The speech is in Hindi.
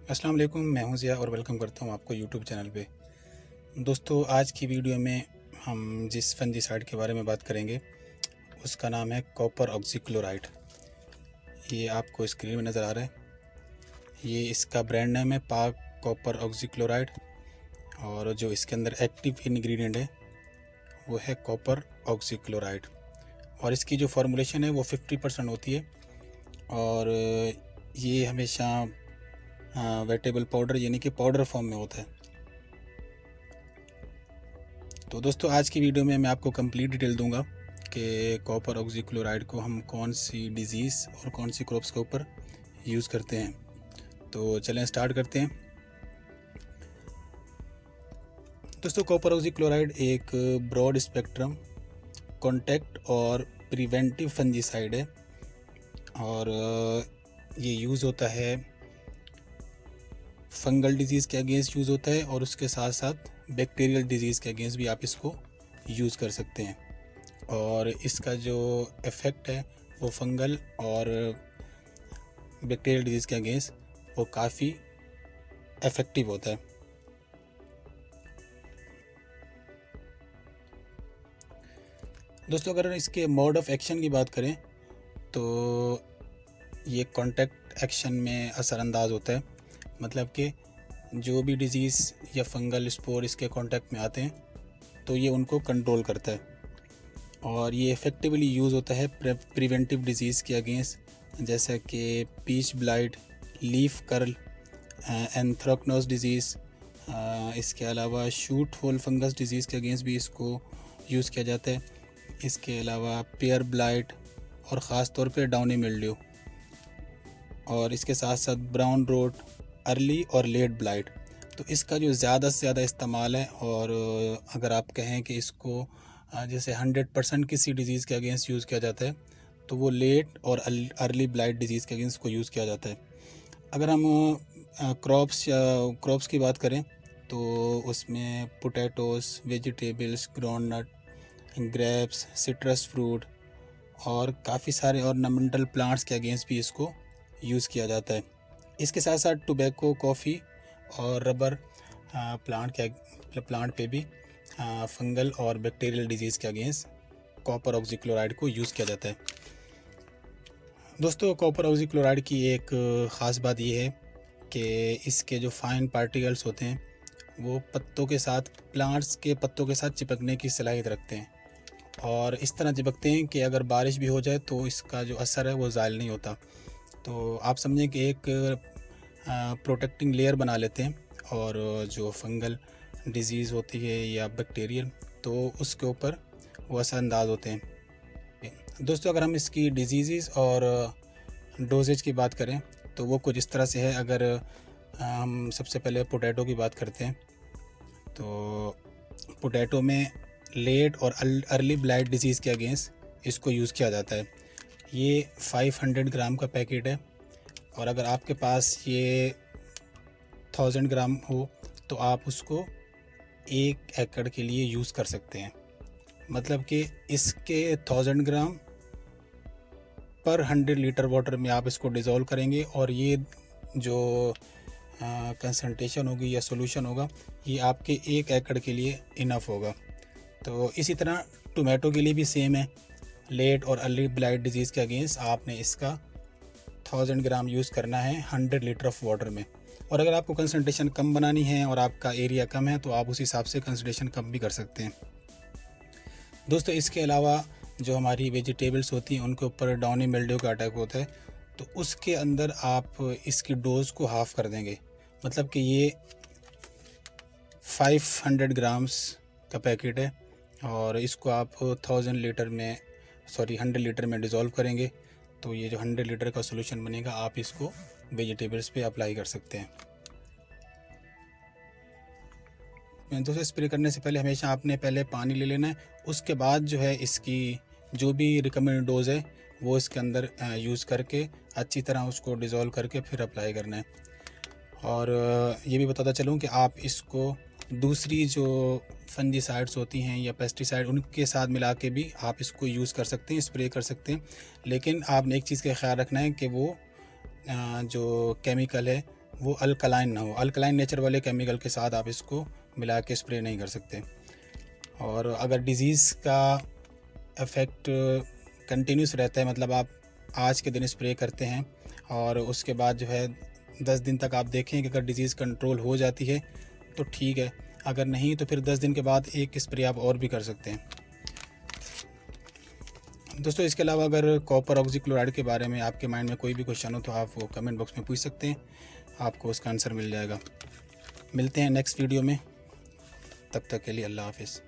अस्सलाम वालेकुम, मैं हूं ज़िया और वेलकम करता हूं आपको यूट्यूब चैनल पे। दोस्तों, आज की वीडियो में हम जिस फंगिसाइड के बारे में बात करेंगे उसका नाम है कॉपर ऑक्सीक्लोराइड। ये आपको स्क्रीन में नज़र आ रहा है। ये इसका ब्रांड नेम है पाक कॉपर ऑक्सीक्लोराइड और जो इसके अंदर एक्टिव इंग्रेडिएंट है वो है कॉपर ऑक्सीक्लोराइड और इसकी जो फॉर्मूलेशन है वो 50% होती है और ये हमेशा वेटेबल पाउडर यानी कि पाउडर फॉर्म में होता है। तो दोस्तों, आज की वीडियो में मैं आपको कंप्लीट डिटेल दूंगा कि कॉपर ऑक्सीक्लोराइड को हम कौन सी डिजीज़ और कौन सी क्रॉप्स के ऊपर यूज़ करते हैं। तो चलें स्टार्ट करते हैं। दोस्तों, कॉपर ऑक्सीक्लोराइड एक ब्रॉड स्पेक्ट्रम कॉन्टैक्ट और प्रिवेंटिव फंजीसाइड है और ये यूज़ होता है फंगल डिजीज़ के अगेंस्ट यूज़ होता है और उसके साथ साथ बैक्टीरियल डिजीज़ के अगेंस्ट भी आप इसको यूज़ कर सकते हैं और इसका जो इफ़ेक्ट है वो फंगल और बैक्टीरियल डिजीज़ के अगेंस्ट वो काफ़ी इफ़ेक्टिव होता है। दोस्तों, अगर इसके मोड ऑफ़ एक्शन की बात करें तो ये कॉन्टैक्ट एक्शन में असरअंदाज होता है। मतलब कि जो भी डिजीज़ या फंगल स्पोर इसके कांटेक्ट में आते हैं तो ये उनको कंट्रोल करता है और ये इफ़ेक्टिवली यूज़ होता है प्रिवेंटिव डिजीज़ के अगेंस्ट, जैसे कि peach blight, leaf curl, anthracnose disease. इसके अलावा शूट होल फंगस डिजीज़ के अगेंस्ट भी इसको यूज़ किया जाता है। इसके अलावा पेयर ब्लाइट और ख़ास तौर पे डाउनी मिल्ड्यू और इसके साथ साथ ब्राउन रोट, अर्ली और लेट ब्लाइट। तो इसका जो ज़्यादा से ज़्यादा इस्तेमाल है और अगर आप कहें कि इसको जैसे 100% किसी डिज़ीज़ के अगेंस्ट यूज़ किया जाता है तो वो लेट और अर्ली ब्लाइट डिज़ीज़ के अगेंस्ट को यूज़ किया जाता है। अगर हम क्रॉप्स की बात करें तो उसमें potatoes, vegetables, groundnut, grapes, citrus fruit और काफ़ी सारे ऑर्नामेंटल प्लांट्स के अगेंस्ट भी इसको यूज़ किया जाता है। इसके साथ साथ टोबैको, कॉफ़ी और रबर प्लांट पे भी फंगल और बैक्टीरियल डिजीज़ के अगेंस्ट कॉपर ऑक्सीक्लोराइड को यूज़ किया जाता है। दोस्तों, कॉपर ऑक्सीक्लोराइड की एक ख़ास बात ये है कि इसके जो फाइन पार्टिकल्स होते हैं वो पत्तों के साथ, प्लांट्स के पत्तों के साथ चिपकने की सलाहियत रखते हैं और इस तरह चिपकते हैं कि अगर बारिश भी हो जाए तो इसका जो असर है वो ज़ायल नहीं होता। तो आप समझें कि एक प्रोटेक्टिंग लेयर बना लेते हैं और जो फंगल डिजीज़ होती है या बैक्टीरियल तो उसके ऊपर वो असरअंदाज होते हैं। दोस्तों, अगर हम इसकी डिजीज़ और डोजेज की बात करें तो वो कुछ इस तरह से है। अगर हम सबसे पहले पोटैटो की बात करते हैं तो पोटैटो में लेट और अर्ली ब्लाइट डिजीज़ के अगेंस्ट इसको यूज़ किया जाता है। ये 500 ग्राम का पैकेट है और अगर आपके पास ये 1000 ग्राम हो तो आप उसको 1 एकड़ के लिए यूज़ कर सकते हैं। मतलब कि इसके 1000 ग्राम पर 100 लीटर वाटर में आप इसको डिज़ोल्व करेंगे और ये जो कंसंट्रेशन होगी या सॉल्यूशन होगा ये आपके 1 एकड़ के लिए इनफ होगा। तो इसी तरह टोमेटो के लिए भी सेम है। लेट और अर्ली ब्लाइट डिजीज़ के अगेंस्ट आपने इसका 1000 ग्राम यूज़ करना है 100 लीटर ऑफ वाटर में। और अगर आपको कंसंट्रेशन कम बनानी है और आपका एरिया कम है तो आप उस हिसाब से कंसंट्रेशन कम भी कर सकते हैं। दोस्तों, इसके अलावा जो हमारी वेजिटेबल्स होती हैं उनके ऊपर डाउनी मिल्ड्यू का अटैक होता है तो उसके अंदर आप इसकी डोज़ को हाफ़ कर देंगे। मतलब कि ये 500 ग्राम्स का पैकेट है और इसको आप 100 लीटर में डिज़ोल्व करेंगे तो ये जो 100 लीटर का सोल्यूशन बनेगा आप इसको वेजिटेबल्स पे अप्लाई कर सकते हैं। दोस्तों, स्प्रे करने से पहले हमेशा आपने पहले पानी ले लेना है, उसके बाद जो है इसकी जो भी रिकमेंडेड डोज़ है वो इसके अंदर यूज़ करके अच्छी तरह उसको डिज़ोल्व करके फिर अप्लाई करना है। और ये भी बताता चलूँ कि आप इसको दूसरी जो फंजीसाइड्स होती हैं या पेस्टिसाइड उनके साथ मिला के भी आप इसको यूज़ कर सकते हैं, स्प्रे कर सकते हैं। लेकिन आपने एक चीज़ का ख्याल रखना है कि वो जो केमिकल है वो अल्कलाइन ना हो। अल्कलाइन नेचर वाले केमिकल के साथ आप इसको मिला के स्प्रे नहीं कर सकते। और अगर डिज़ीज़ का इफ़ेक्ट कंटिन्यूस रहता है, मतलब आप आज के दिन स्प्रे करते हैं और उसके बाद जो है 10 दिन तक आप देखें कि अगर डिज़ीज़ कंट्रोल हो जाती है तो ठीक है, अगर नहीं तो फिर 10 दिन के बाद एक स्प्रे आप और भी कर सकते हैं। दोस्तों, इसके अलावा अगर कॉपर ऑक्सीक्लोराइड के बारे में आपके माइंड में कोई भी क्वेश्चन हो तो आप वो कमेंट बॉक्स में पूछ सकते हैं, आपको उसका आंसर मिल जाएगा। मिलते हैं नेक्स्ट वीडियो में, तब तक के लिए अल्लाह हाफ़िज़।